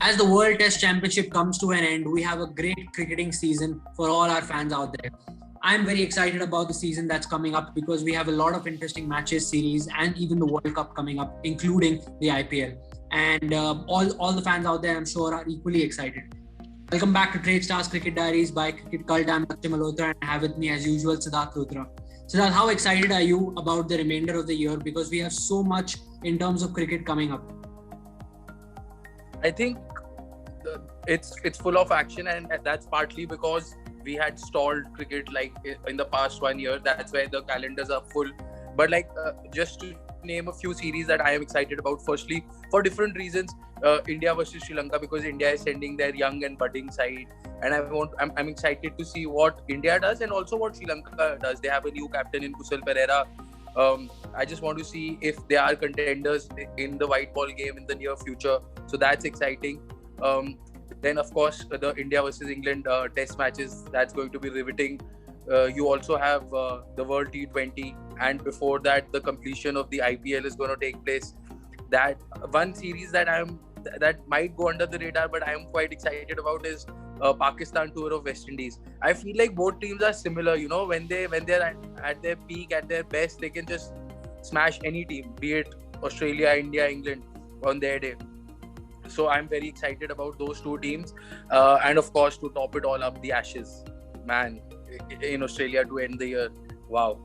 As the World Test Championship comes to an end, we have a great cricketing season for all our fans out there. I'm very excited about the season that's coming up because we have a lot of interesting matches, series, and even the World Cup coming up, including the IPL. And all the fans out there, I'm sure, are equally excited. Welcome back to Trade Stars Cricket Diaries by Cricket Cult. I'm Lakshya Malhotra and I have with me, as usual, Siddharth Luthra. Siddharth, how excited are you about the remainder of the year? Because we have so much in terms of cricket coming up. I think it's full of action, and that's partly because we had stalled cricket like in the past 1 year. That's why the calendars are full. But just to name a few series that I am excited about. Firstly, for different reasons, India versus Sri Lanka, because India is sending their young and budding side, and I'm excited to see what India does and also what Sri Lanka does. They have a new captain in Kusal Pereira. I just want to see if they are contenders in the white ball game in the near future. So that's exciting. Then of course the India versus England test matches, that's going to be riveting. You also have the World T20, and before that the completion of the IPL is going to take place. That one series that might go under the radar, but I am quite excited about, is Pakistan tour of West Indies. I feel like both teams are similar. You know, when they're at their peak, at their best, they can just smash any team, be it Australia, India, England, on their day. So I'm very excited about those two teams, and of course, to top it all up, the Ashes, man, in Australia to end the year. Wow.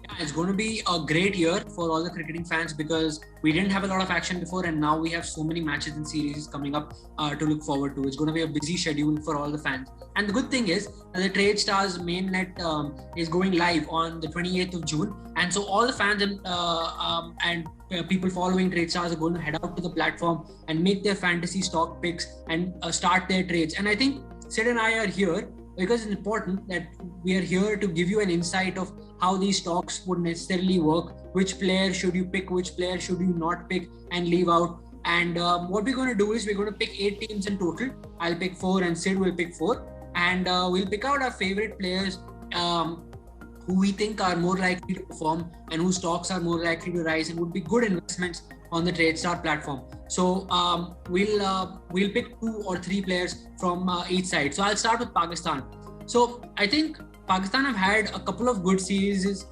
Yeah, it's going to be a great year for all the cricketing fans because we didn't have a lot of action before, and now we have so many matches and series coming up to look forward to. It's going to be a busy schedule for all the fans. And the good thing is that the Trade Stars mainnet is going live on the 28th of June, and so all the fans and people following Trade Stars are going to head out to the platform and make their fantasy stock picks and start their trades. And I think Sid and I are here because it's important that we are here to give you an insight of how these stocks would necessarily work, which player should you pick, which player should you not pick and leave out. And what we're going to do is we're going to pick 8 teams in total. I'll pick 4 and Sid will pick 4. And we'll pick out our favorite players who we think are more likely to perform and whose stocks are more likely to rise and would be good investments on the TradeStar platform. So we'll pick 2 or 3 players from each side. So I'll start with Pakistan. So I think Pakistan have had a couple of good series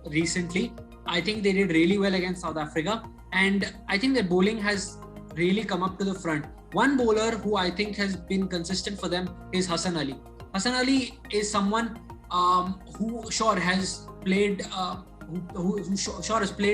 recently. I think they did really well against South Africa, and I think their bowling has really come up to the front. One bowler who I think has been consistent for them is Hassan Ali. Hassan Ali is someone who sure has played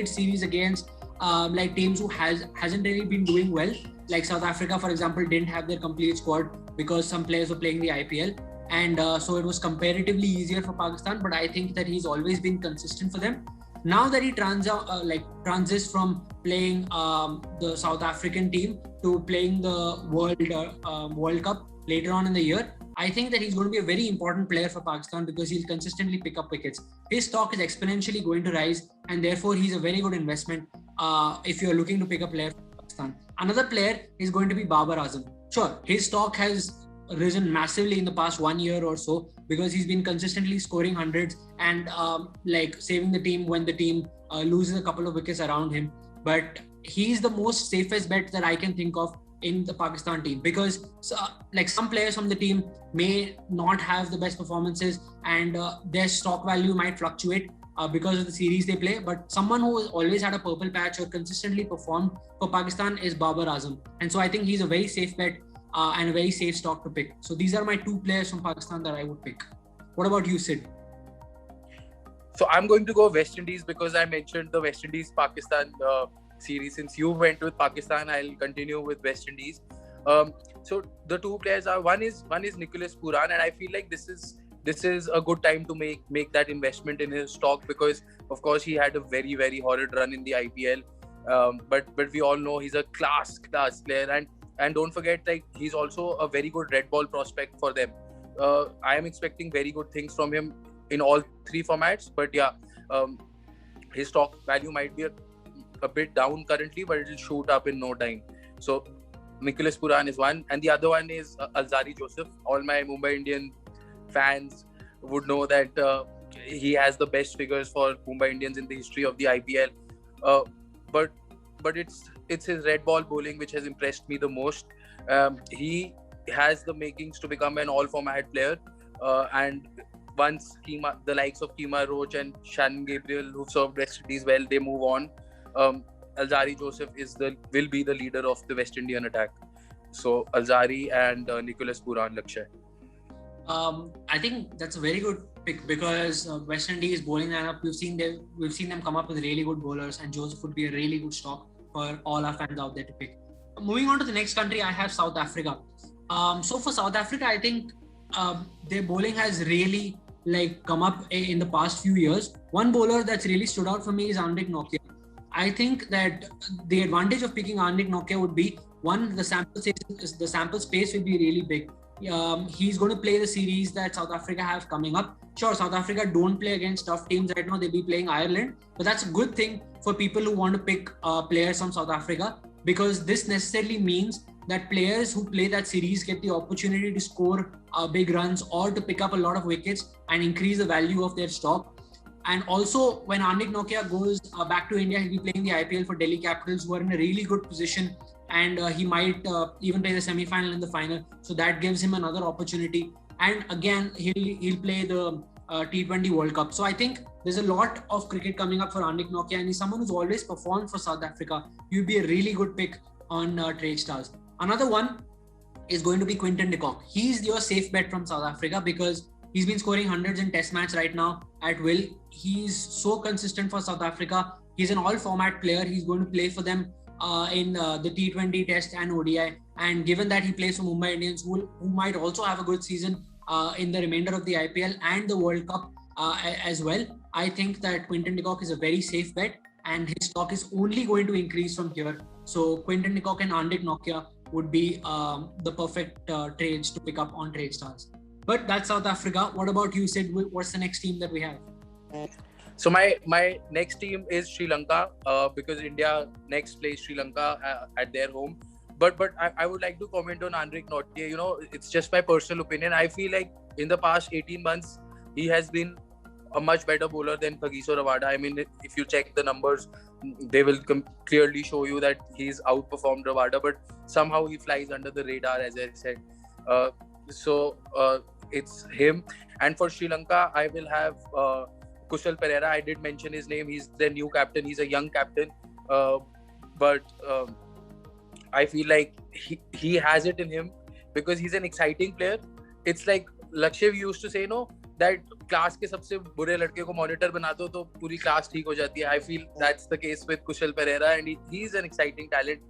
series against like teams who hasn't really been doing well. Like South Africa, for example, didn't have their complete squad because some players were playing the IPL. And so it was comparatively easier for Pakistan, but I think that he's always been consistent for them. Now that he transitions from playing the South African team to playing the World Cup later on in the year, I think that he's going to be a very important player for Pakistan because he'll consistently pick up wickets. His stock is exponentially going to rise, and therefore he's a very good investment if you're looking to pick a player for Pakistan. Another player is going to be Babar Azam. Sure, his stock has risen massively in the past 1 year or so because he's been consistently scoring hundreds and saving the team when the team loses a couple of wickets around him. But he's the most safest bet that I can think of in the Pakistan team because some players from the team may not have the best performances and their stock value might fluctuate because of the series they play, but someone who has always had a purple patch or consistently performed for Pakistan is Babar Azam. And so I think he's a very safe bet and a very safe stock to pick. So these are my 2 players from Pakistan that I would pick. What about you, Sid? So I'm going to go West Indies because I mentioned the West Indies-Pakistan series. Since you went with Pakistan, I'll continue with West Indies. So the 2 players are one is Nicholas Pooran, and I feel like this is a good time to make that investment in his stock because of course he had a very, very horrid run in the IPL. But we all know he's a class player, and don't forget, like, he's also a very good red ball prospect for them. I am expecting very good things from him in all 3 formats. But yeah, his stock value might be a bit down currently, but it will shoot up in no time. So Nicholas Pooran is one, and the other one is Alzarri Joseph. All my Mumbai Indian fans would know that he has the best figures for Mumbai Indians in the history of the IPL. But it's his red ball bowling which has impressed me the most. He has the makings to become an all-format player, and once the likes of Kemar Roach and Shannon Gabriel, who've served West Indies well, they move on. Alzarri Joseph will be the leader of the West Indian attack. So Alzarri and Nicholas Pooran Lakshay. I think that's a very good pick because West Indies bowling lineup, we've seen them come up with really good bowlers, and Joseph would be a really good stock for all our fans out there to pick. Moving on to the next country, I have South Africa. So for South Africa, I think their bowling has really come up in the past few years. One bowler that's really stood out for me is Anrich Nortje. I think that the advantage of picking Anrich Nortje would be, one, the sample space will be really big. He's going to play the series that South Africa have coming up. Sure, South Africa don't play against tough teams right now. They'll be playing Ireland, but that's a good thing for people who want to pick players from South Africa, because this necessarily means that players who play that series get the opportunity to score big runs or to pick up a lot of wickets and increase the value of their stock. And also, when Anrich Nortje goes back to India, he'll be playing the IPL for Delhi Capitals, who are in a really good position, and he might even play the semi-final and the final. So that gives him another opportunity. And again, he'll play the T20 World Cup. So I think there's a lot of cricket coming up for Anrich Nortje, and he's someone who's always performed for South Africa. He'd be a really good pick on Trade Stars. Another one is going to be Quinton de Kock. He's your safe bet from South Africa because he's been scoring hundreds in Test match right now at will. He's so consistent for South Africa. He's an all-format player. He's going to play for them in the T20 Test and ODI. And given that he plays for Mumbai Indians, who might also have a good season in the remainder of the IPL and the World Cup as well, I think that Quinton de Kock is a very safe bet, and his stock is only going to increase from here. So Quinton de Kock and Anrich Nortje would be the perfect trades to pick up on Trade Stars. But that's South Africa. What about you, Sid? What's the next team that we have? So my next team is Sri Lanka, because India next plays Sri Lanka at their home. But I would like to comment on Anrich Nortje. You know, it's just my personal opinion. I feel like in the past 18 months, he has been a much better bowler than Kagiso Rabada. I mean, if you check the numbers, they will clearly show you that he's outperformed Rabada, but somehow he flies under the radar, as I said. So it's him. And for Sri Lanka, I will have Kushal Perera. I did mention his name. He's their new captain. He's a young captain. But I feel like he has it in him because he's an exciting player. It's like Lakshay used to say, no, that class के सबसे बुरे लड़के को monitor बना दो तो पूरी class ठीक हो जाती है. I feel that's the case with Kushal Perera, and he's an exciting talent.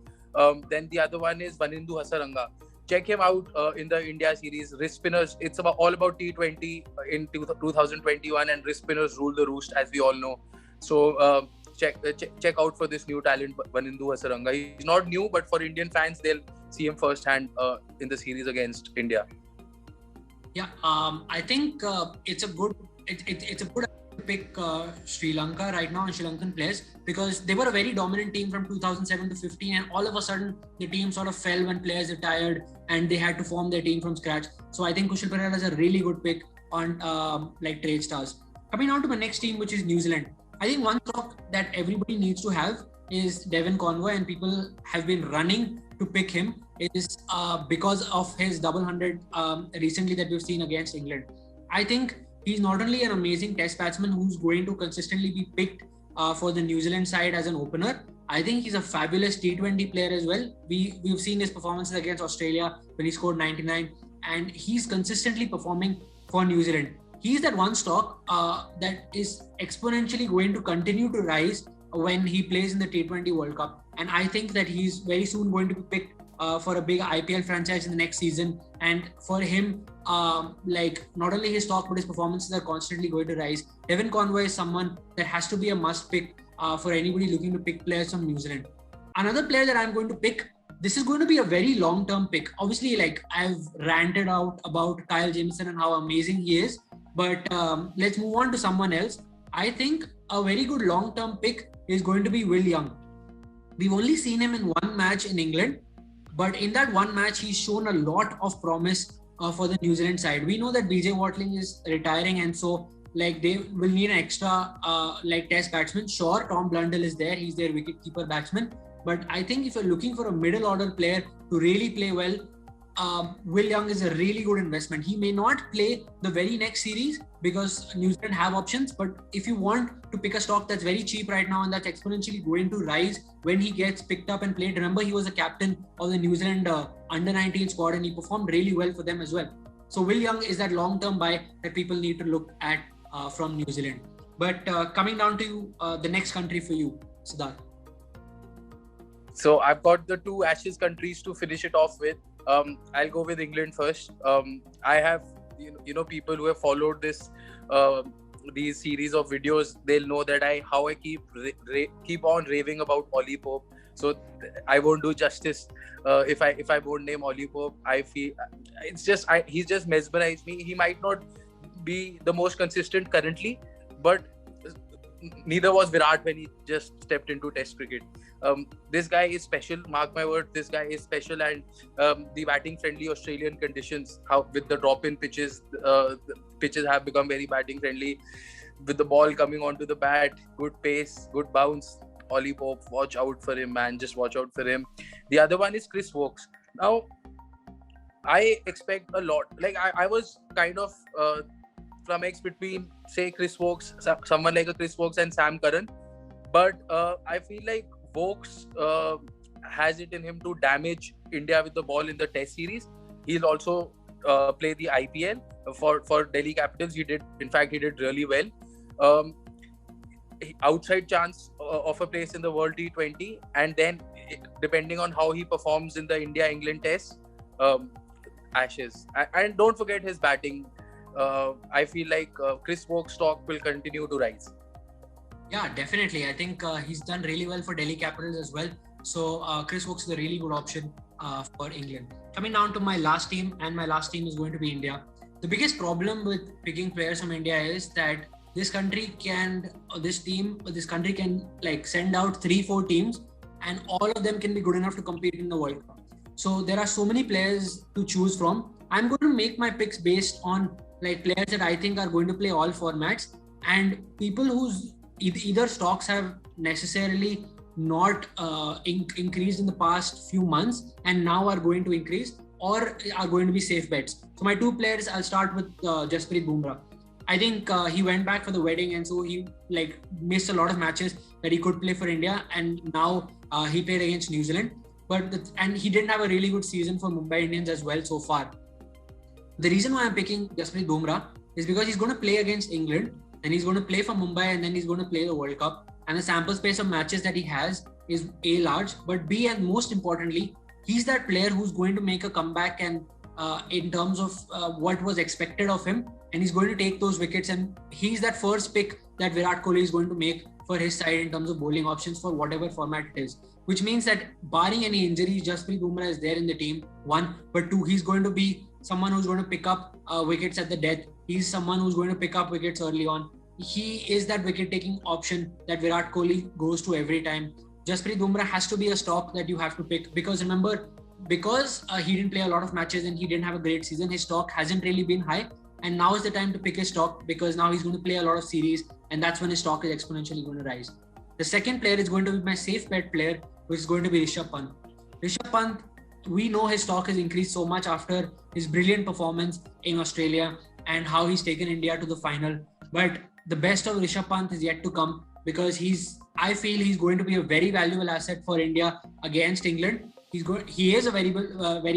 Then the other one is Vanindu Hasaranga. Check him out in the India series. Wrist spinners, it's all about T20 in 2021, and wrist spinners rule the roost, as we all know. So check out for this new talent, Vanindu Hasaranga. He's not new, but for Indian fans, they'll see him firsthand in the series against India. Yeah, I think it's a good pick Sri Lanka right now and Sri Lankan players, because they were a very dominant team from 2007 to 15, and all of a sudden the team sort of fell when players retired and they had to form their team from scratch. So I think Kushal Perera is a really good pick on Trade Stars. Coming on to my next team, which is New Zealand. I think one stock that everybody needs to have is Devon Conway, and people have been running to pick him is because of his double 100 recently that we've seen against England. I think he's not only an amazing test batsman who's going to consistently be picked for the New Zealand side as an opener. I think he's a fabulous T20 player as well. We've seen his performances against Australia when he scored 99, and he's consistently performing for New Zealand. He's that one stock that is exponentially going to continue to rise when he plays in the T20 World Cup. And I think that he's very soon going to be picked for a big IPL franchise in the next season. And for him, not only his stock, but his performances are constantly going to rise. Devon Conway is someone that has to be a must pick for anybody looking to pick players from New Zealand. Another player that I'm going to pick, this is going to be a very long-term pick. Obviously, I've ranted out about Kyle Jamieson and how amazing he is, but let's move on to someone else. I think a very good long-term pick is going to be Will Young. We've only seen him in one match in England, but in that one match, he's shown a lot of promise for the New Zealand side. We know that BJ Watling is retiring, and so they will need an extra test batsman. Sure, Tom Blundell is there. He's their wicketkeeper batsman. But I think if you're looking for a middle order player to really play well, Will Young is a really good investment. He may not play the very next series because New Zealand have options, but if you want to pick a stock that's very cheap right now and that's exponentially going to rise when he gets picked up and played. Remember, he was a captain of the New Zealand under-19 squad and he performed really well for them as well. So Will Young is that long-term buy that people need to look at from New Zealand. But coming down to the next country for you, Siddharth. So I've got the two Ashes countries to finish it off with. I'll go with England first. I have, people who have followed this, these series of videos, they'll know that I keep on raving about Ollie Pope. So I won't do justice if I won't name Ollie Pope. I feel he's just mesmerized me. He might not be the most consistent currently, but neither was Virat when he just stepped into Test cricket. This guy is special. Mark my word, this guy is special. And the batting-friendly Australian conditions, how with the drop-in pitches, the pitches have become very batting-friendly. With the ball coming onto the bat, good pace, good bounce. Ollie Pope, watch out for him, man. Just watch out for him. The other one is Chris Woakes. Now, I expect a lot. Like I was kind of flummoxed between, say, Chris Woakes, someone like a Chris Woakes and Sam Curran. But I feel like Woakes has it in him to damage India with the ball in the Test series. He'll also play the IPL for Delhi Capitals. He did really well. Outside chance of a place in the World T20, and then depending on how he performs in the India-England Test, Ashes. And don't forget his batting. I feel like Chris Woakes' stock will continue to rise. Yeah, definitely. I think he's done really well for Delhi Capitals as well. So Chris Woakes is a really good option for England. Coming down to my last team, and my last team is going to be India. The biggest problem with picking players from India is that this country can like send out 3-4 teams and all of them can be good enough to compete in the World Cup. So there are so many players to choose from. I'm going to make my picks based on like players that I think are going to play all formats, and people whose either stocks have necessarily not increased in the past few months and now are going to increase or are going to be safe bets. So my two players, I'll start with Jasprit Bumrah. I think he went back for the wedding and so he like missed a lot of matches that he could play for India, and now he played against New Zealand. And he didn't have a really good season for Mumbai Indians as well so far. The reason why I'm picking Jasprit Bumrah is because he's going to play against England and he's going to play for Mumbai and then he's going to play the World Cup. And the sample space of matches that he has is A, large, but B, and most importantly, he's that player who's going to make a comeback and in terms of what was expected of him, and he's going to take those wickets, and he's that first pick that Virat Kohli is going to make for his side in terms of bowling options for whatever format it is, which means that barring any injuries, Jasprit Bumrah is there in the team, one, but two, he's going to be someone who's going to pick up wickets at the death. He's someone who's going to pick up wickets early on. He is that wicket-taking option that Virat Kohli goes to every time. Jasprit Bumrah has to be a stock that you have to pick, because remember, because he didn't play a lot of matches and he didn't have a great season, his stock hasn't really been high, and now is the time to pick his stock because now he's going to play a lot of series and that's when his stock is exponentially going to rise. The second player is going to be my safe bet player, which is going to be Rishabh Pant. Rishabh Pant, we know his stock has increased so much after his brilliant performance in Australia and how he's taken India to the final, but the best of Rishabh Pant is yet to come, because I feel he's going to be a very valuable asset for India against England. He is a very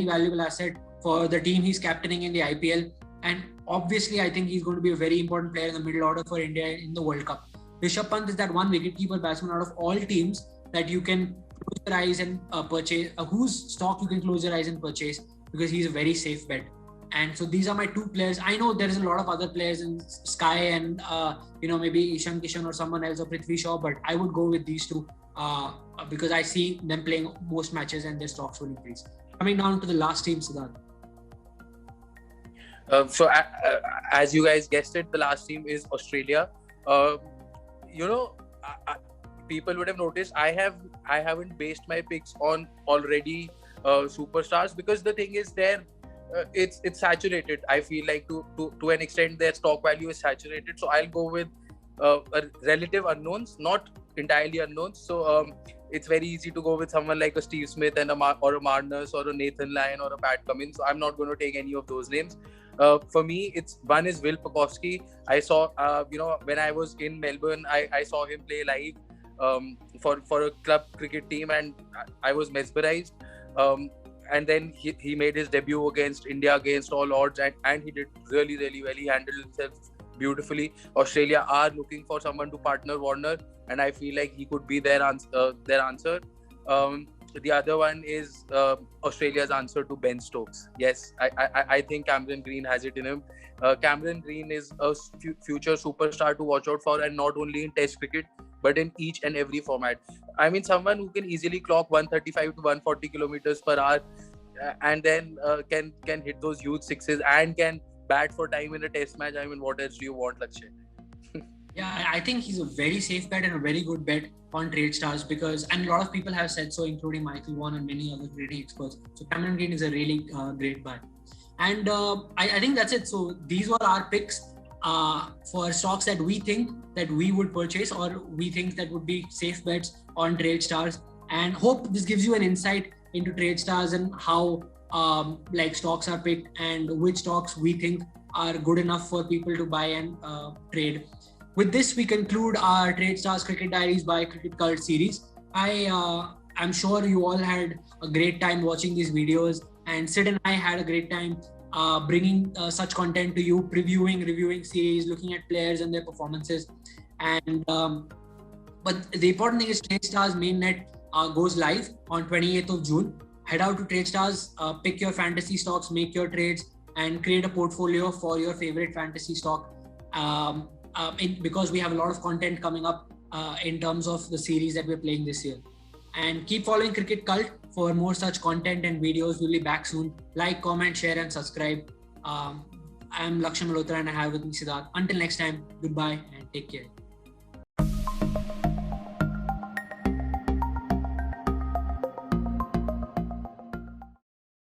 valuable asset for the team he's captaining in the IPL, and obviously I think he's going to be a very important player in the middle order for India in the World Cup. Rishabh Pant is that one wicketkeeper batsman out of all teams that you can close your eyes and purchase, whose stock you can close your eyes and purchase, because he's a very safe bet. And so these are my two players. I know there is a lot of other players in Sky and maybe Ishan Kishan or someone else or Prithvi Shaw, but I would go with these two because I see them playing most matches and their stocks will increase. Coming down to the last team, Siddharth. So as you guys guessed it, the last team is Australia. People would have noticed I haven't based my picks on already superstars, because the thing is it's saturated. I feel like to an extent their stock value is saturated. So I'll go with relative unknowns, not entirely unknowns. So it's very easy to go with someone like a Steve Smith and or a Marnus or a Nathan Lyon or a Pat Cummins. So I'm not going to take any of those names. For me, it's one is Will Pucovski. I saw, when I was in Melbourne, I saw him play live for a club cricket team, and I was mesmerized. And then he made his debut against India against all odds, and he did really, really well. He handled himself beautifully. Australia are looking for someone to partner Warner, and I feel like he could be their answer. The other one is Australia's answer to Ben Stokes. Yes, I think Cameron Green has it in him. Cameron Green is a future superstar to watch out for, and not only in Test cricket but in each and every format. I mean, someone who can easily clock 135 to 140 kilometers per hour, and then can hit those huge sixes and can bat for time in a Test match. I mean, what else do you want, Lakshay? Yeah, I think he's a very safe bet and a very good bet on TradeStars because, and a lot of people have said so, including Michael Vaughan and many other grading experts. So Cameron Green is a really great buy. And I think that's it. So these were our picks for stocks that we think that we would purchase or we think that would be safe bets on TradeStars. And hope this gives you an insight into TradeStars and how stocks are picked and which stocks we think are good enough for people to buy and trade. With this, we conclude our TradeStars Cricket Diaries by Cricket Cult series. I'm sure you all had a great time watching these videos, and Sid and I had a great time bringing such content to you, previewing, reviewing series, looking at players and their performances. And but the important thing is TradeStars mainnet goes live on 28th of June. Head out to TradeStars, pick your fantasy stocks, make your trades, and create a portfolio for your favorite fantasy stock. Because we have a lot of content coming up in terms of the series that we're playing this year. And keep following Cricket Cult for more such content and videos. We'll be back soon. Like, comment, share, and subscribe. I'm Lakshya Malhotra and I have with me Siddharth. Until next time, goodbye and take care.